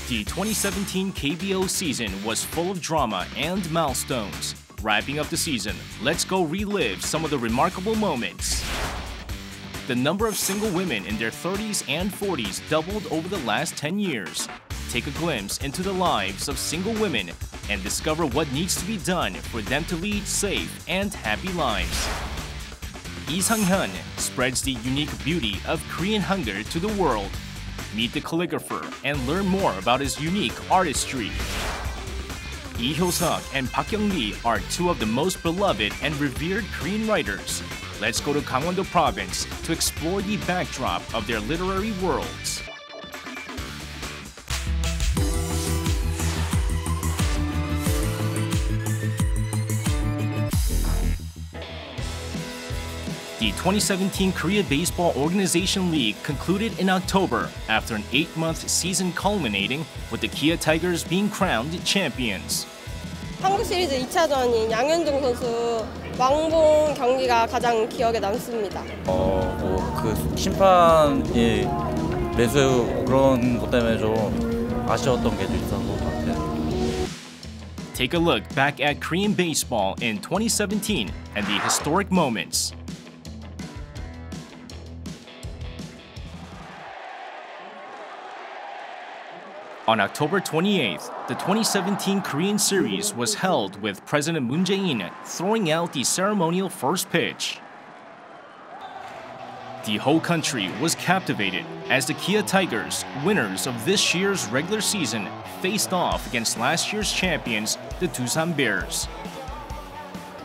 The 2017 KBO season was full of drama and milestones. Wrapping up the season, let's go relive some of the remarkable moments. The number of single women in their 30s and 40s doubled over the last 10 years. Take a glimpse into the lives of single women and discover what needs to be done for them to lead safe and happy lives. Lee Sang-hyun spreads the unique beauty of Korean hunger to the world. Meet the calligrapher and learn more about his unique artistry. I효석 and Park Young-lee are two of the most beloved and revered Korean writers. Let's go to Gangwon-do Province to explore the backdrop of their literary worlds. The 2017 Korea Baseball Organization League concluded in October after an 8-month season culminating with the Kia Tigers being crowned champions. 한국 시리즈 2차전인 양현종 선수 왕봉 경기가 가장 기억에 남습니다. 그 심판이 매수 그런 것 때문에 좀 아쉬웠던 게 좀 있었던 것 같아요. Take a look back at Korean baseball in 2017 and the historic moments. On October 28th, the 2017 Korean Series was held with President Moon Jae-in throwing out the ceremonial first pitch. The whole country was captivated as the Kia Tigers, winners of this year's regular season, faced off against last year's champions, the Doosan Bears.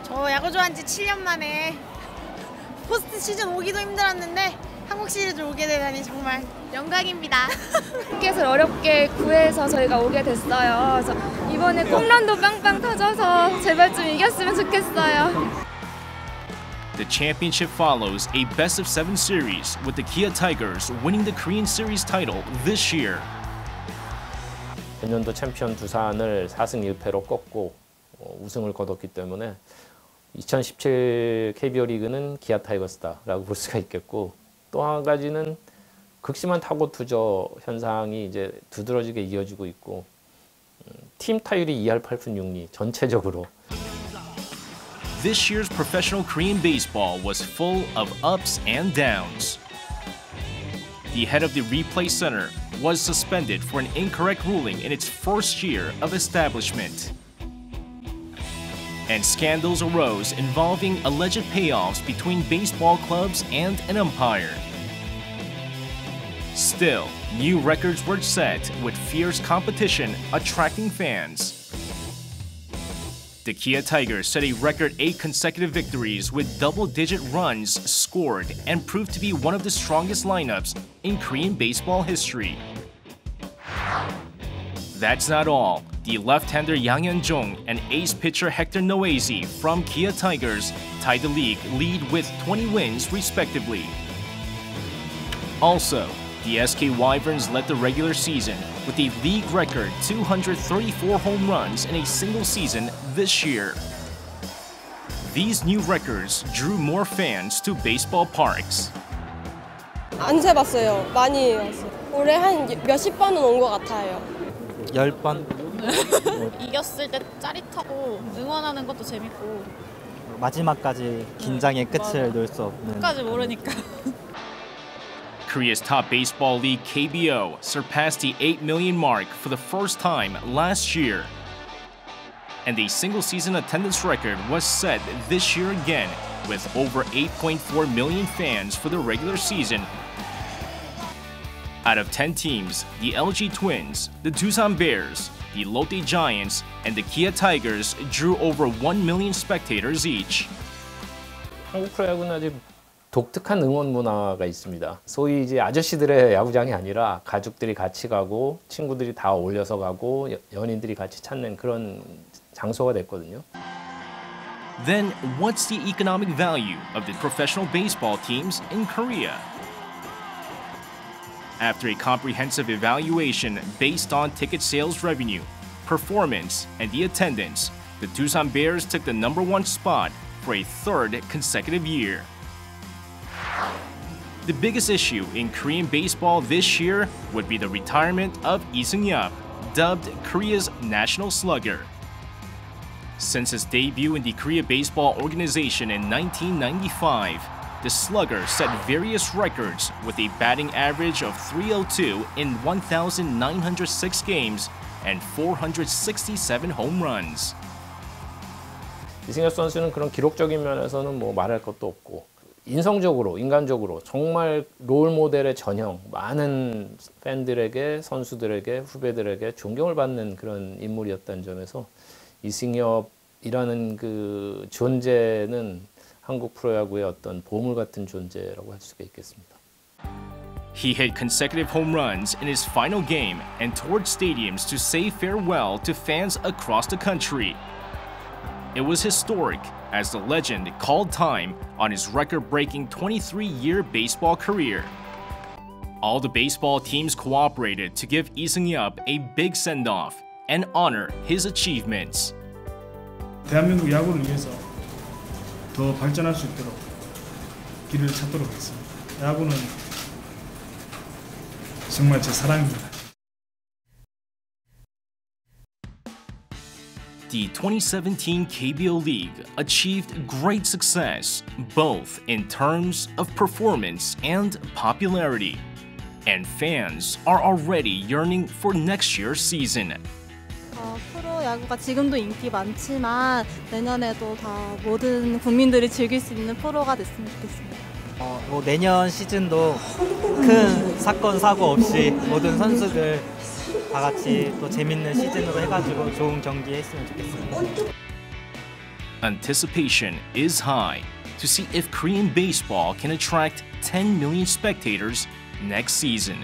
저 야구 좋아한 지 7년 만에 포스트 시즌 오기도 힘들었는데 한국 시리즈 오게 되다니 정말 영광입니다. 티켓을 어렵게 구해서 저희가 오게 됐어요. 그래서 이번에 홈런도 빵빵 터져서 제발 좀 이겼으면 좋겠어요. The championship follows a best-of-7 series with the Kia Tigers winning the Korean Series title this year. 전년도 챔피언 두산을 4승 1패로 꺾고 우승을 거뒀기 때문에 2017 KBO 리그는 기아 타이거스다라고 볼 수가 있겠고 또 한 가지는 극심한 타고 투저 현상이 이제 두드러지게 이어지고 있고 팀 타율이 2할 8푼 6리 전체적으로. This year's professional Korean baseball was full of ups and downs. The head of the replay center was suspended for an incorrect ruling in its first year of establishment. And scandals arose involving alleged payoffs between baseball clubs and an umpire. Still, new records were set with fierce competition attracting fans. The Kia Tigers set a record 8 consecutive victories with double-digit runs scored and proved to be one of the strongest lineups in Korean baseball history. That's not all. The left-hander Yang Hyun-jong and ace pitcher Hector Noesi from Kia Tigers tied the league lead with 20 wins respectively. Also, the SK Wyverns led the regular season with a league record 234 home runs in a single season this year. These new records drew more fans to baseball parks. 안 세봤어요. 많이 왔어요. 올해 한 몇십 번은 온 것 같아요. 10번? 이겼을 때 짜릿하고 응원하는 것도 재밌고 마지막까지 긴장의 끝을 놓을 수 없는 끝까지 모르니까. Korea's top baseball league KBO surpassed the 8 million mark for the first time last year. And a single-season attendance record was set this year again with over 8.4 million fans for the regular season. Out of 10 teams, the LG Twins, the Doosan Bears, the Lotte Giants, and the Kia Tigers drew over 1 million spectators each. 한국 프로야구는 아주 독특한 응원 문화가 있습니다. 소위 이제 아저씨들의 야구장이 아니라 가족들이 같이 가고 친구들이 다 어울려서 가고 연인들이 같이 찾는 그런 장소가 됐거든요. Then what's the economic value of the professional baseball teams in Korea? After a comprehensive evaluation based on ticket sales revenue, performance, and the attendance, the Doosan Bears took the #1 spot for a third consecutive year. The biggest issue in Korean baseball this year would be the retirement of Seung-yeop, dubbed Korea's National Slugger. Since its debut in the Korea Baseball Organization in 1995, the Slugger set various records with a batting average of .302 in 1,906 games and 467 home runs. 이승엽 선수는 그런 기록적인 면에서는 뭐 말할 것도 없고 인성적으로, 인간적으로 정말 롤 모델의 전형, 많은 팬들에게, 선수들에게, 후배들에게 존경을 받는 그런 인물이었다는 점에서 이승엽이라는 그 존재는 한국 프로야구의 어떤 보물 같은 존재라고 할 수가 있겠습니다. He hit consecutive home runs in his final game and toured stadiums to say farewell to fans across the country. It was historic as the legend called time on his record-breaking 23-year baseball career. All the baseball teams cooperated to give Lee Sang-hyun a big send-off and honor his achievements. 대한민국 야구를 위해서 더 발전할 수 있도록 길을 찾도록 하겠습니다. 야구는 정말 제 사랑입니다. The 2017 KBO League achieved great success both in terms of performance and popularity, and fans are already yearning for next year's season. 프로야구가 지금도 인기 많지만 내년에도 다 모든 국민들이 즐길 수 있는 프로가 됐으면 좋겠습니다. 뭐 내년 시즌도 큰 사건 사고 없이 모든 선수들 다 같이 또 재밌는 시즌으로 해가지고 좋은 경기 했으면 좋겠습니다. Anticipation is high to see if Korean baseball can attract 10 million spectators next season.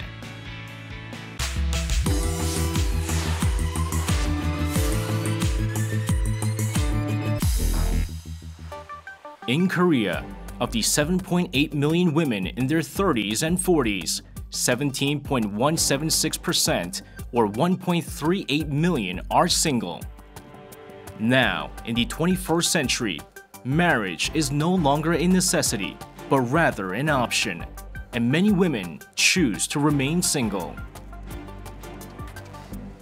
In Korea, of the 7.8 million women in their 30s and 40s, 17.176% or 1.38 million are single. Now, in the 21st century, marriage is no longer a necessity, but rather an option, and many women choose to remain single.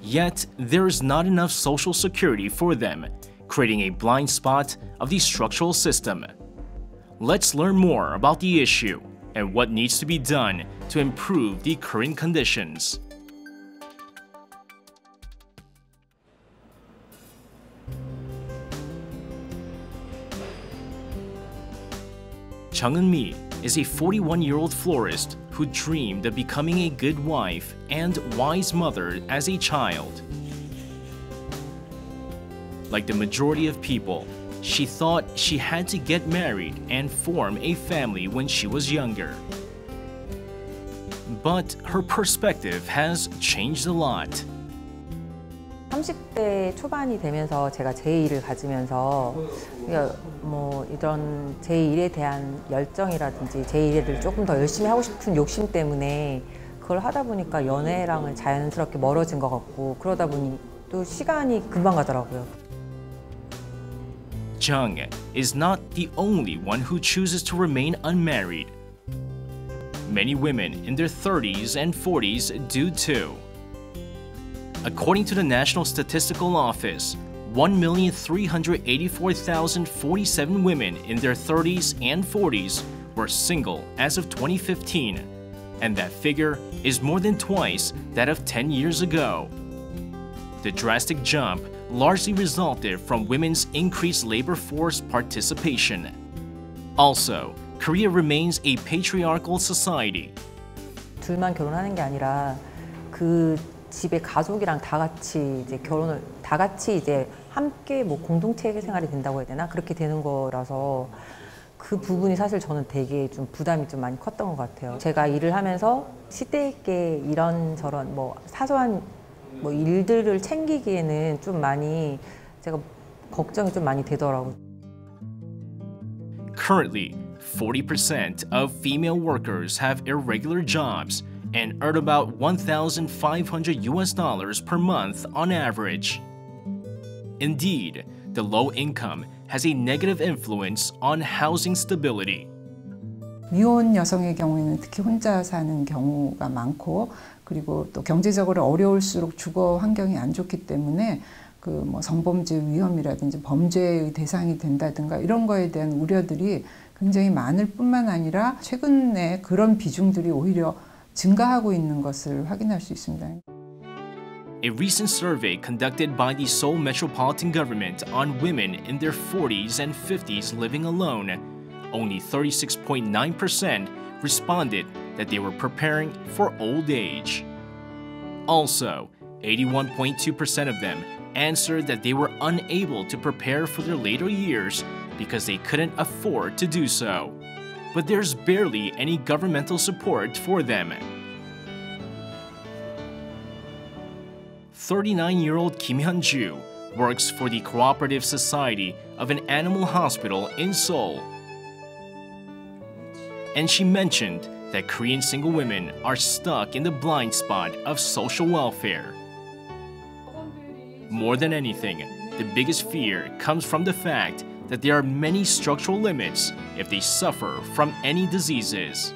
Yet, there is not enough social security for them, creating a blind spot of the structural system. Let's learn more about the issue and what needs to be done to improve the current conditions. Chung Eun-mi is a 41-year-old florist who dreamed of becoming a good wife and wise mother as a child. Like the majority of people, she thought she had to get married and form a family when she was younger. But her perspective has changed a lot. 30대 초반이 되면서 제가 제 일을 가지면서 뭐 이런 제 일에 대한 열정이라든지 제 일을 조금 더 열심히 하고 싶은 욕심 때문에 그걸 하다 보니까 연애랑은 자연스럽게 멀어진 것 같고 그러다 보니 또 시간이 금방 가더라고요. Chung is not the only one who chooses to remain unmarried. Many women in their 30s and 40s do too. According to the National Statistical Office, 1,384,047 women in their 30s and 40s were single as of 2015, and that figure is more than twice that of 10 years ago. The drastic jump largely resulted from women's increased labor force participation. Also, Korea remains a patriarchal society. 둘만 결혼하는 게 아니라 그 집에 가족이랑 다 같이 이제 결혼을 다 같이 이제 함께 뭐 공동체 생활이 된다고 해야 되나 그렇게 되는 거라서 그 부분이 사실 저는 되게 좀 부담이 좀 많이 컸던 것 같아요. 제가 일을 하면서 시대 있게 이런저런 뭐 사소한 뭐 일들을 챙기기에는 좀 많이 제가 걱정이 좀 많이 되더라고요. Currently, 40% of female workers have irregular jobs and earn about $1,500 per month on average. Indeed, the low income has a negative influence on housing stability. 미혼 여성의 경우에는 특히 혼자 사는 경우가 많고 그리고 또 경제적으로 어려울수록 주거 환경이 안 좋기 때문에 그 뭐 성범죄 위험이라든지 범죄의 대상이 된다든가 이런 거에 대한 우려들이 굉장히 많을 뿐만 아니라 최근에 그런 비중들이 오히려 증가하고 있는 것을 확인할 수 있습니다. A recent survey conducted by the Seoul Metropolitan Government on women in their 40s and 50s living alone, only 36.9% responded that they were preparing for old age. Also, 81.2% of them answered that they were unable to prepare for their later years because they couldn't afford to do so. But there's barely any governmental support for them. 39-year-old Kim Hyun-ju works for the Cooperative Society of an animal hospital in Seoul. And she mentioned that Korean single women are stuck in the blind spot of social welfare. More than anything, the biggest fear comes from the fact that there are many structural limits if they suffer from any diseases.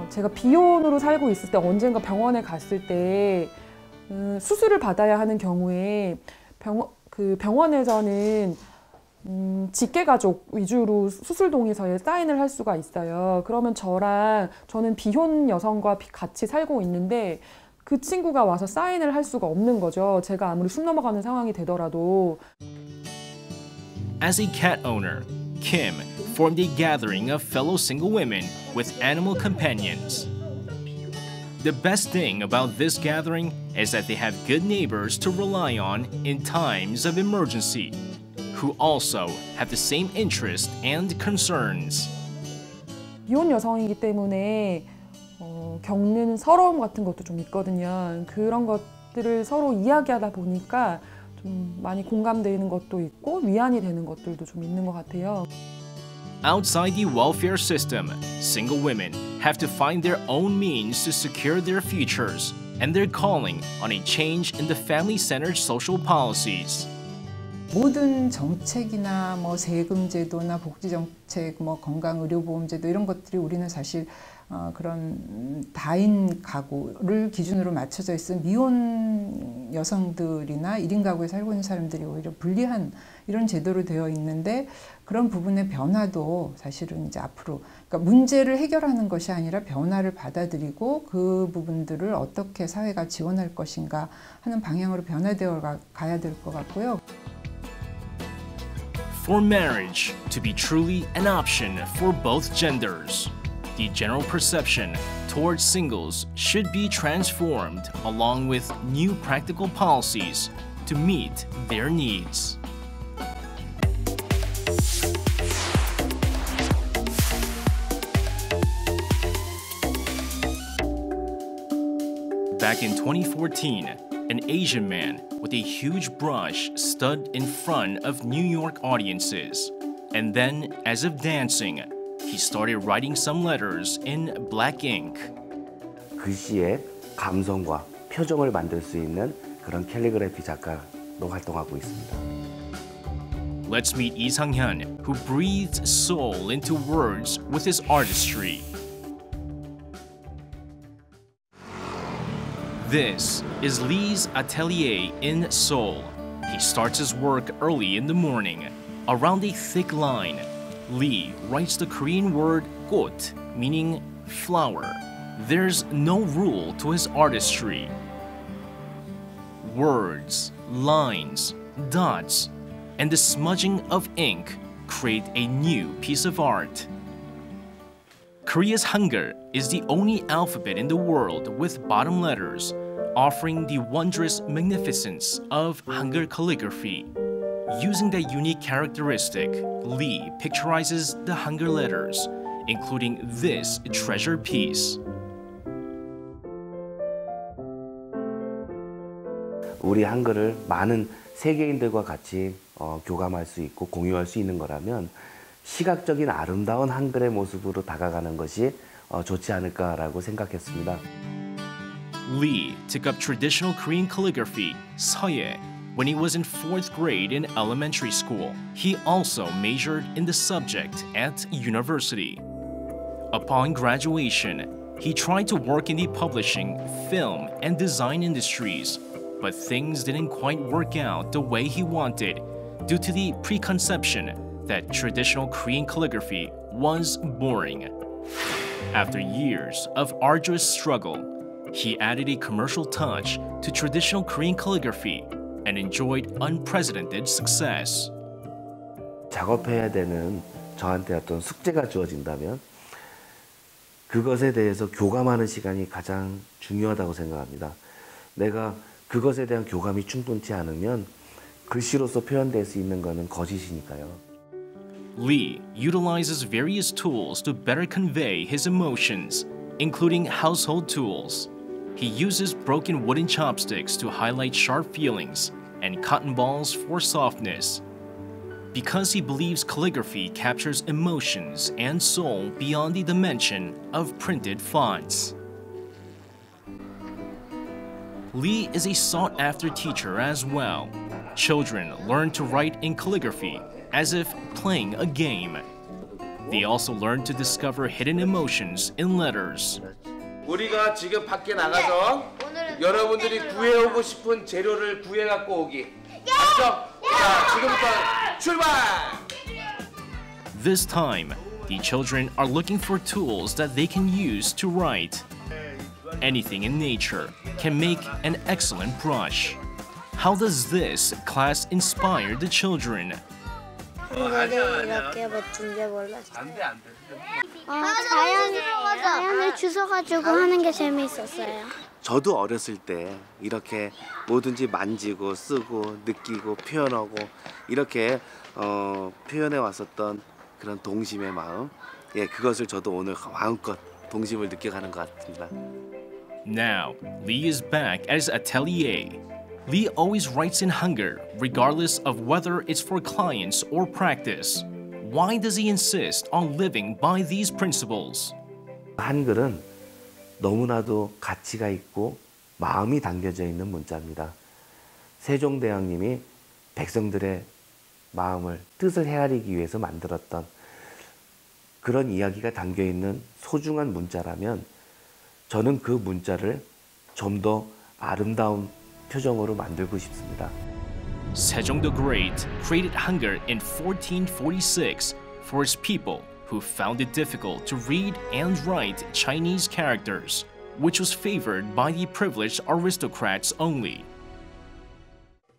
제가 비혼으로 살고 있을 때 언젠가 병원에 갔을 때 수술을 받아야 하는 경우에 병원에서는 직계가족 위주로 수술 동의서에 사인을 할 수가 있어요. 그러면 저는 비혼 여성과 같이 살고 있는데 그 친구가 와서 사인을 할 수가 없는 거죠. 제가 아무리 숨 넘어가는 상황이 되더라도. As a cat owner, Kim formed a gathering of fellow single women with animal companions. The best thing about this gathering is that they have good neighbors to rely on in times of emergency, who also have the same interests and concerns. 비혼 여성이기 때문에 겪는 서러움 같은 것도 좀 있거든요. 그런 것들을 서로 이야기하다 보니까 좀 많이 공감되는 것도 있고 위안이 되는 것들도 좀 있는 것 같아요. Outside the welfare system, single women have to find their own means to secure their futures, and they're calling on a change in the family-centered social policies. 모든 정책이나 뭐 세금 제도나 복지 정책, 뭐 건강 의료 보험 제도 이런 것들이 우리는 사실 그런 다인 가구를 기준으로 맞춰져 있은 미혼 여성들이나 1인 가구에 살고 있는 사람들이 오히려 불리한 이런 제도로 되어 있는데 그런 부분의 변화도 사실은 이제 앞으로 그러니까 문제를 해결하는 것이 아니라 변화를 받아들이고 그 부분들을 어떻게 사회가 지원할 것인가 하는 방향으로 변화되어 가야 될 것 같고요. For marriage to be truly an option for both genders, the general perception towards singles should be transformed along with new practical policies to meet their needs. Back in 2014, an Asian man with a huge brush stood in front of New York audiences. And then, as if dancing, he started writing some letters in black ink. 글씨에 감성과 표정을 만들 수 있는 그런 캘리그래피 작가로 활동하고 있습니다. Let's meet Lee Sang-hyun, who breathed soul into words with his artistry. This is Lee's atelier in Seoul. He starts his work early in the morning. Around a thick line, Lee writes the Korean word 꽃, meaning flower. There's no rule to his artistry. Words, lines, dots, and the smudging of ink create a new piece of art. Korea's Hangul is the only alphabet in the world with bottom letters, offering the wondrous magnificence of Hangul calligraphy. Using that unique characteristic, Lee picturizes the Hangul letters, including this treasured piece. 우리 한글을 많은 세계인들과 같이 교감할 수 있고 공유할 수 있는 거라면 시각적인 아름다운 한글의 모습으로 다가가는 것이 좋지 않을까라고 생각했습니다. Lee took up traditional Korean calligraphy, 서예, when he was in 4th grade in elementary school. He also majored in the subject at university. Upon graduation, he tried to work in the publishing, film, and design industries, but things didn't quite work out the way he wanted due to the preconception that traditional Korean calligraphy was boring. After years of arduous struggle, he added a commercial touch to traditional Korean calligraphy and enjoyed unprecedented success. 작업해야 되는 저한테 어떤 숙제가 주어진다면 그것에 대해서 교감하는 시간이 가장 중요하다고 생각합니다. 내가 그것에 대한 교감이 충분치 않으면 글씨로서 표현될 수 있는 것은 거짓이니까요. Lee utilizes various tools to better convey his emotions, including household tools. He uses broken wooden chopsticks to highlight sharp feelings and cotton balls for softness. Because he believes calligraphy captures emotions and soul beyond the dimension of printed fonts. Lee is a sought-after teacher as well. Children learn to write in calligraphy as if playing a game. They also learn to discover hidden emotions in letters. 우리가 지금 밖에 나가서 여러분들이 구해오고 싶은 재료를 구해 갖고 오기. 맞죠? 자, 지금부터 출발! This time, the children are looking for tools that they can use to write. Anything in nature can make an excellent brush. How does this class inspire the children? 이렇게 멋진지 몰랐어요. 자연을 주워가지고 하는 게 재미있었어요. 저도 어렸을 때 이렇게 뭐든지 만지고 쓰고 느끼고 표현하고 이렇게 표현해 왔었던 그런 동심의 마음, 그것을 저도 오늘 마음껏 동심을 느껴가는 것 같습니다. Now, Lee is back at his atelier. Lee always writes in Hangul, regardless of whether it's for clients or practice. Why does he insist on living by these principles? 한글은 너무나도 가치가 있고 마음이 담겨져 있는 문자입니다. 세종대왕님이 백성들의 마음을, 뜻을 헤아리기 위해서 만들었던 그런 이야기가 담겨 있는 소중한 문자라면 저는 그 문자를 좀 더 아름다운 표정으로 만들고 싶습니다. Sejong the Great created Hangul in 1446 for his people who found it difficult to read and write Chinese characters, which was favored by the privileged aristocrats only.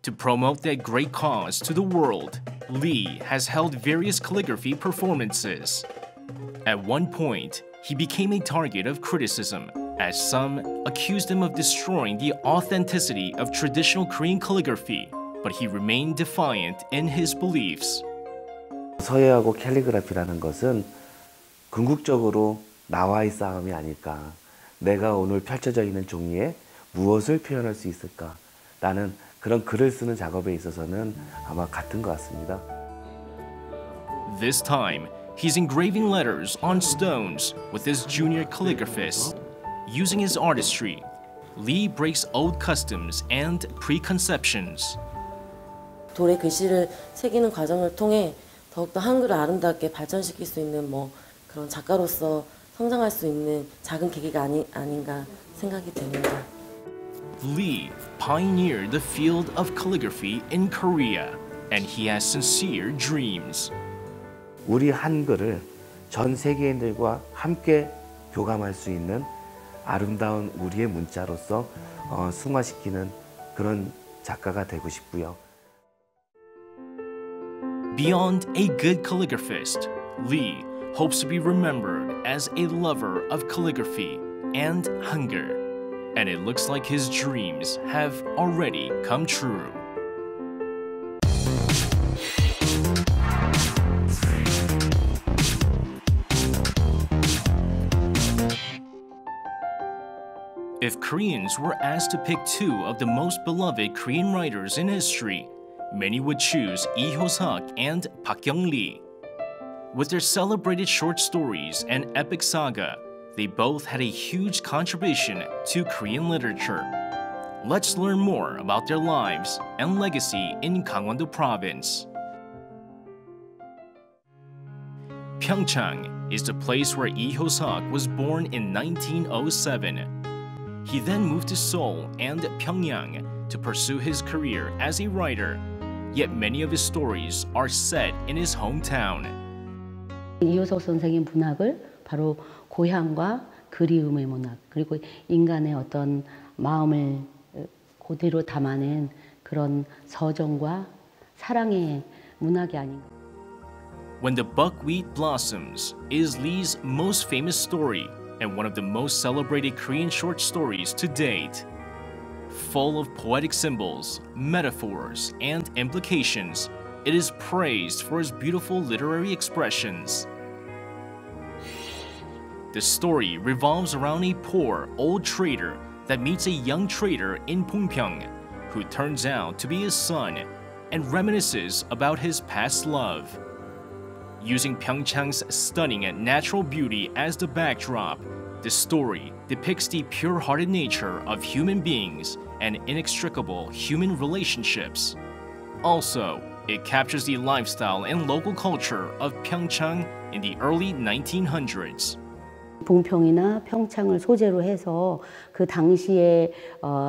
To promote that great cause to the world, Lee has held various calligraphy performances. At one point, he became a target of criticism, as some accused him of destroying the authenticity of traditional Korean calligraphy, but he remained defiant in his beliefs. 서예하고 캘리그라피라는 것은 궁극적으로 나와의 싸움이 아닐까. 내가 오늘 펼쳐져 있는 종이에 무엇을 표현할 수 있을까? 라는 그런 글을 쓰는 작업에 있어서는 아마 같은 것 같습니다. This time, he's engraving letters on stones with his junior calligraphists. Using his artistry, Lee breaks old customs and preconceptions. 돌에 글씨를 새기는 과정을 통해 더욱더 한글을 아름답게 발전시킬 수 있는 그런 작가로서 성장할 수 있는 작은 계기가 아닌가 생각이 됩니다. Lee pioneered the field of calligraphy in Korea, and he has sincere dreams. 우리 한글을 전 세계인들과 함께 교감할 수 있는 아름다운 우리의 문자로서 승화시키는 그런 작가가 되고 싶고요. Beyond a good calligraphist, Lee hopes to be remembered as a lover of calligraphy and Hangul, and it looks like his dreams have already come true. If Koreans were asked to pick two of the most beloved Korean writers in history, many would choose I효석 and Park Young-lee. With their celebrated short stories and epic saga, they both had a huge contribution to Korean literature. Let's learn more about their lives and legacy in Gangwon-do Province. Pyeongchang is the place where I효석 was born in 1907. He then moved to Seoul and Pyongyang to pursue his career as a writer, yet many of his stories are set in his hometown. 이효석 선생의 문학을 바로 고향과 그리움의 문학, 그리고 인간의 어떤 마음을 그대로 담아낸 그런 서정과 사랑의 문학이 아닌가. When the Buckwheat Blossoms is Lee's most famous story and one of the most celebrated Korean short stories to date. Full of poetic symbols, metaphors, and implications, it is praised for its beautiful literary expressions. The story revolves around a poor old trader that meets a young trader in Pongpyeong who turns out to be his son and reminisces about his past love. Using Pyeongchang's stunning natural beauty as the backdrop, the story depicts the pure-hearted nature of human beings and inextricable human relationships. Also, it captures the lifestyle and local culture of Pyeongchang in the early 1900s. 봉평이나 평창을 소재로 해서 그 당시의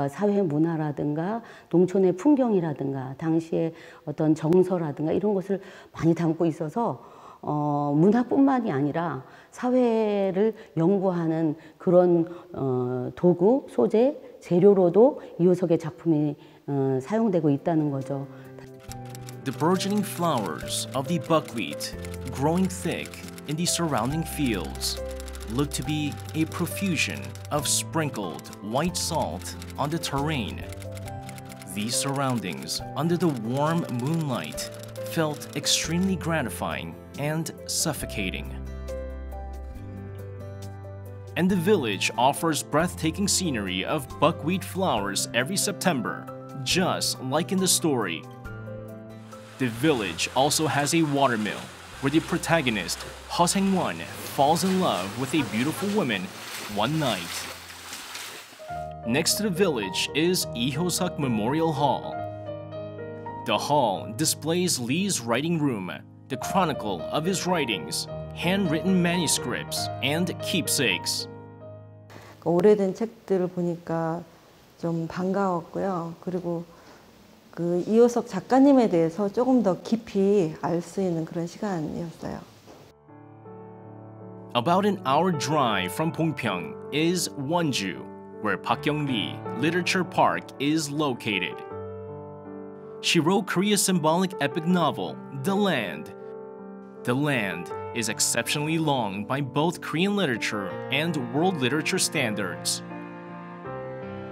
사회 문화라든가 농촌의 풍경이라든가 당시의 어떤 정서라든가 이런 것을 많이 담고 있어서 문화뿐만이 아니라 사회를 연구하는 그런 도구, 소재, 재료로도 이효석의 작품이 사용되고 있다는 거죠. The burgeoning flowers of the buckwheat, growing thick in the surrounding fields, look to be a profusion of sprinkled white salt on the terrain. These surroundings, under the warm moonlight, felt extremely gratifying and suffocating. And the village offers breathtaking scenery of buckwheat flowers every September, just like in the story. The village also has a watermill, where the protagonist, Ho Seung-won, falls in love with a beautiful woman one night. Next to the village is I효석 Memorial Hall. The hall displays Lee's writing room, the chronicle of his writings, handwritten manuscripts, and keepsakes. 오래된 책들을 보니까 좀 반가웠고요. 그리고 그 이효석 작가님에 대해서 조금 더 깊이 알 수 있는 그런 시간이었어요. About an hour drive from Pongpyeong is Wonju, where Park Young-lee Literature Park is located. She wrote Korea's symbolic epic novel, The Land. The Land is exceptionally long by both Korean literature and world literature standards.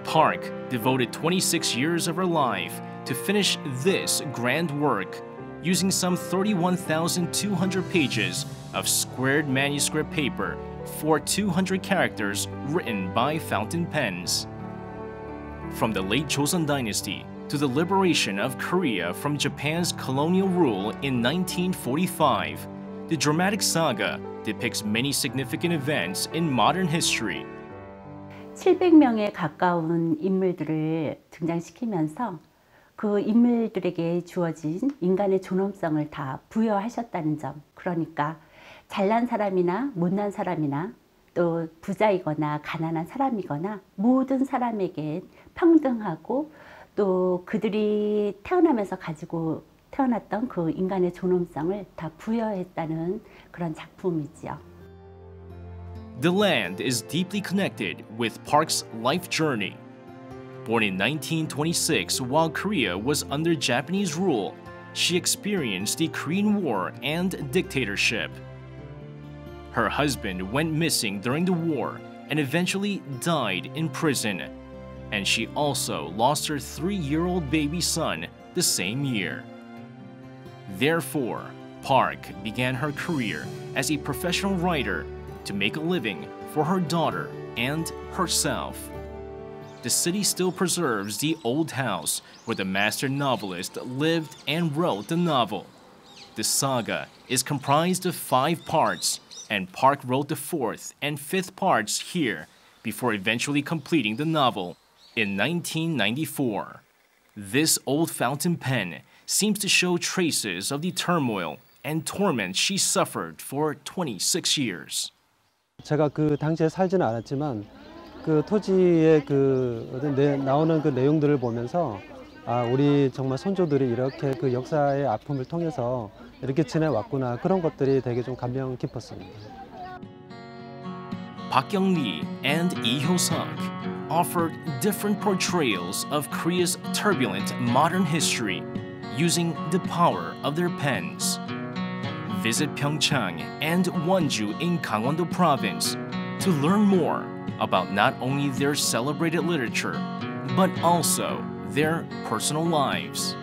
Park devoted 26 years of her life to finish this grand work, using some 31,200 pages of squared manuscript paper for 200 characters written by fountain pens. From the late Joseon dynasty to the liberation of Korea from Japan's colonial rule in 1945, the dramatic saga depicts many significant events in modern history. 700명에 가까운 인물들을 등장시키면서 그 인물들에게 주어진 인간의 존엄성을 다 부여하셨다는 점. 그러니까 잘난 사람이나 못난 사람이나 또 부자이거나 가난한 사람이거나 모든 사람에게 평등하고 또 그들이 태어나면서 가지고 태어났던 그 인간의 존엄성을 다 부여했다는 그런 작품이지요. The Land is deeply connected with Park's life journey. Born in 1926 while Korea was under Japanese rule, she experienced the Korean War and dictatorship. Her husband went missing during the war and eventually died in prison, and she also lost her 3-year-old baby son the same year. Therefore, Park began her career as a professional writer to make a living for her daughter and herself. The city still preserves the old house where the master novelist lived and wrote the novel. The saga is comprised of 5 parts, and Park wrote the 4th and 5th parts here before eventually completing the novel in 1994. This old fountain pen seems to show traces of the turmoil and torment she suffered for 26 years. 제가 그 당시에 살지는 않았지만 그 토지의 나오는 그 내용들을 보면서 우리 정말 선조들이 이렇게 그 역사의 아픔을 통해서 이렇게 지내왔구나, 그런 것들이 되게 좀 감명 깊었습니다. Park Young-lee and Lee Hyosuk offered different portrayals of Korea's turbulent modern history using the power of their pens. Visit Pyeongchang and Wonju in Gangwon-do Province to learn more about not only their celebrated literature, but also their personal lives.